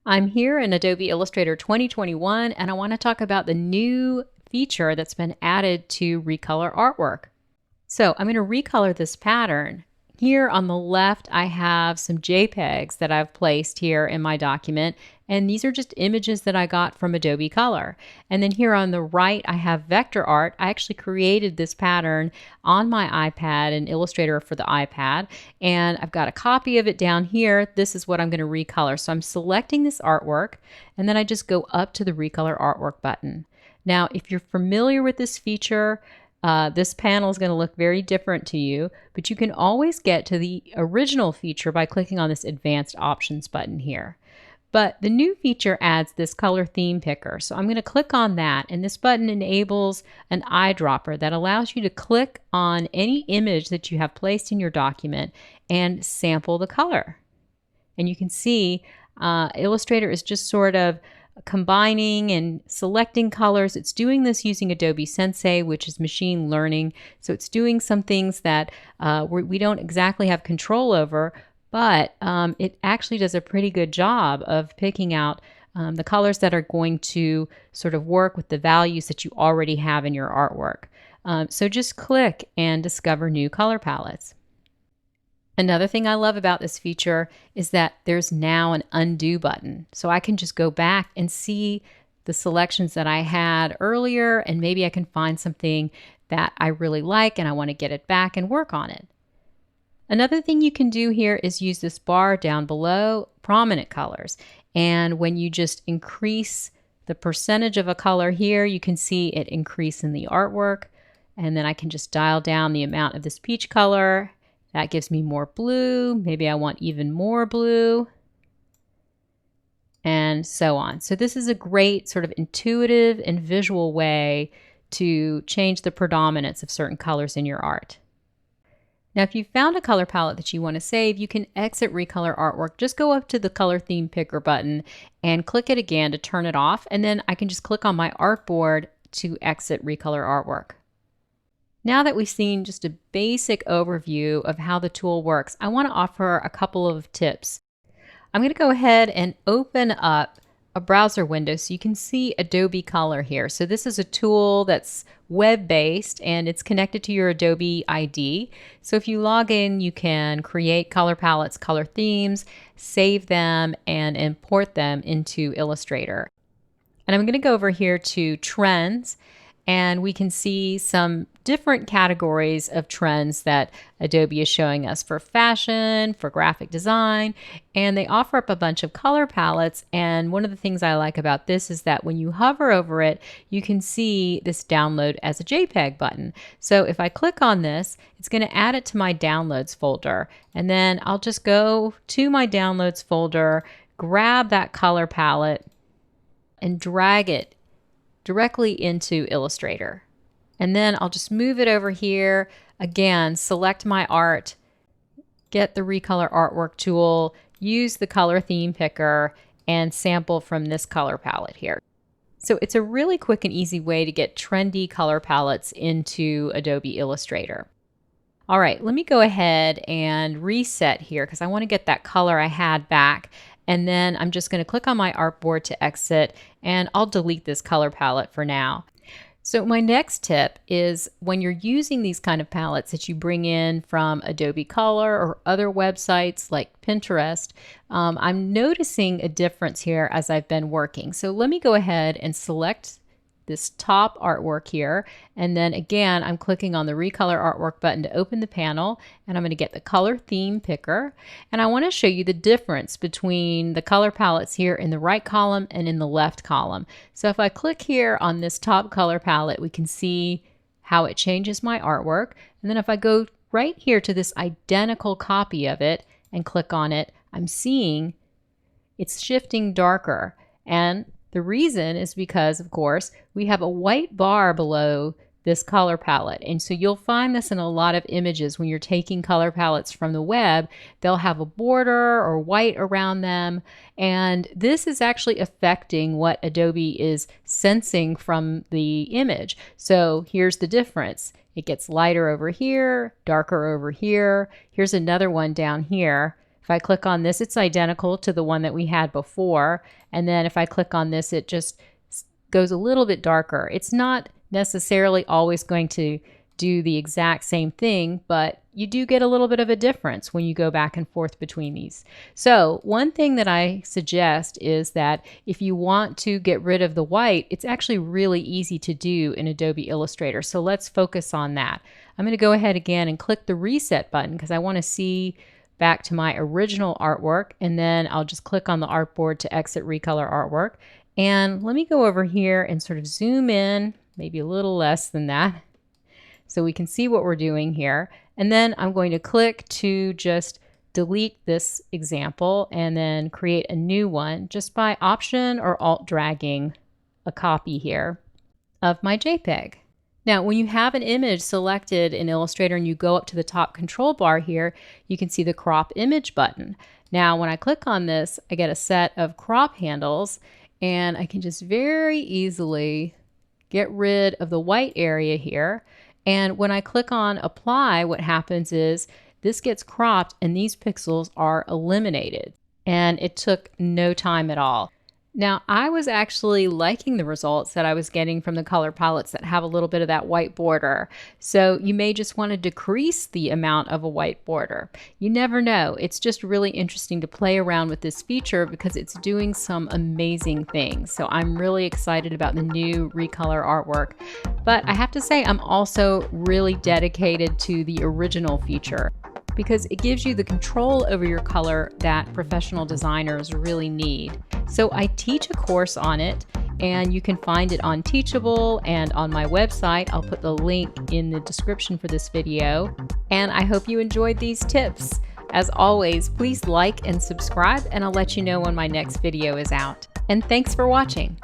I'm here in Adobe Illustrator 2021 and I want to talk about the new feature that's been added to Recolor Artwork. So I'm going to recolor this pattern. Here on the left I have some JPEGs that I've placed here in my document, and these are just images that I got from Adobe Color. And then here on the right I have vector art. I actually created this pattern on my iPad in Illustrator for the iPad, and I've got a copy of it down here. This is what I'm going to recolor. So I'm selecting this artwork and then I just go up to the Recolor Artwork button. Now if you're familiar with this feature, this panel is going to look very different to you, but you can always get to the original feature by clicking on this Advanced Options button here. But the new feature adds this color theme picker. So I'm going to click on that, and this button enables an eyedropper that allows you to click on any image that you have placed in your document and sample the color. And you can see Illustrator is just sort of combining and selecting colors. It's doing this using Adobe Sensei, which is machine learning. So it's doing some things that we don't exactly have control over, but it actually does a pretty good job of picking out the colors that are going to sort of work with the values that you already have in your artwork. So just click and discover new color palettes. Another thing I love about this feature is that there's now an undo button. So I can just go back and see the selections that I had earlier, and maybe I can find something that I really like and I want to get it back and work on it. Another thing you can do here is use this bar down below, prominent colors. And when you just increase the percentage of a color here, you can see it increase in the artwork. And then I can just dial down the amount of this peach color. That gives me more blue. Maybe I want even more blue, and so on. So this is a great sort of intuitive and visual way to change the predominance of certain colors in your art. Now, if you found a color palette that you want to save, you can exit Recolor Artwork. Just go up to the Color Theme Picker button and click it again to turn it off, and then I can just click on my artboard to exit Recolor Artwork. Now that we've seen just a basic overview of how the tool works, I want to offer a couple of tips. I'm going to go ahead and open up a browser window so you can see Adobe Color here. So this is a tool that's web-based and it's connected to your Adobe ID. So if you log in, you can create color palettes, color themes, save them, and import them into Illustrator. And I'm going to go over here to Trends, and we can see some different categories of trends that Adobe is showing us for fashion, for graphic design, and they offer up a bunch of color palettes. And one of the things I like about this is that when you hover over it, you can see this download as a JPEG button. So if I click on this, it's going to add it to my downloads folder, and then I'll just go to my downloads folder, grab that color palette, and drag it directly into Illustrator. And then I'll just move it over here. Again, select my art, get the Recolor Artwork tool, use the color theme picker, and sample from this color palette here. So it's a really quick and easy way to get trendy color palettes into Adobe Illustrator. All right, let me go ahead and reset here because I want to get that color I had back. And then I'm just going to click on my artboard to exit, and I'll delete this color palette for now. So my next tip is when you're using these kind of palettes that you bring in from Adobe Color or other websites like Pinterest, I'm noticing a difference here as I've been working. So let me go ahead and select this top artwork here, and then again I'm clicking on the Recolor Artwork button to open the panel, and I'm going to get the color theme picker, and I want to show you the difference between the color palettes here in the right column and in the left column. So if I click here on this top color palette, we can see how it changes my artwork, and then if I go right here to this identical copy of it and click on it, I'm seeing it's shifting darker. And the reason is because, of course, we have a white bar below this color palette. And so you'll find this in a lot of images when you're taking color palettes from the web. They'll have a border or white around them. And this is actually affecting what Adobe is sensing from the image. So here's the difference. It gets lighter over here, darker over here. Here's another one down here. If I click on this, it's identical to the one that we had before. And then if I click on this, it just goes a little bit darker. It's not necessarily always going to do the exact same thing, but you do get a little bit of a difference when you go back and forth between these. So one thing that I suggest is that if you want to get rid of the white, it's actually really easy to do in Adobe Illustrator. So let's focus on that. I'm going to go ahead again and click the reset button because I want to see back to my original artwork, and then I'll just click on the artboard to exit Recolor Artwork. And let me go over here and sort of zoom in, maybe a little less than that, so we can see what we're doing here. And then I'm going to click to just delete this example and then create a new one just by Option or Alt dragging a copy here of my JPEG. Now, when you have an image selected in Illustrator and you go up to the top control bar here, you can see the crop image button. Now, when I click on this, I get a set of crop handles, and I can just very easily get rid of the white area here. And when I click on apply, what happens is this gets cropped and these pixels are eliminated. And it took no time at all. Now, I was actually liking the results that I was getting from the color palettes that have a little bit of that white border. So you may just want to decrease the amount of a white border. You never know. It's just really interesting to play around with this feature because it's doing some amazing things. So I'm really excited about the new Recolor Artwork. But I have to say, I'm also really dedicated to the original feature, because it gives you the control over your color that professional designers really need. So I teach a course on it, and you can find it on Teachable and on my website. I'll put the link in the description for this video. And I hope you enjoyed these tips. As always, please like and subscribe, and I'll let you know when my next video is out. And thanks for watching.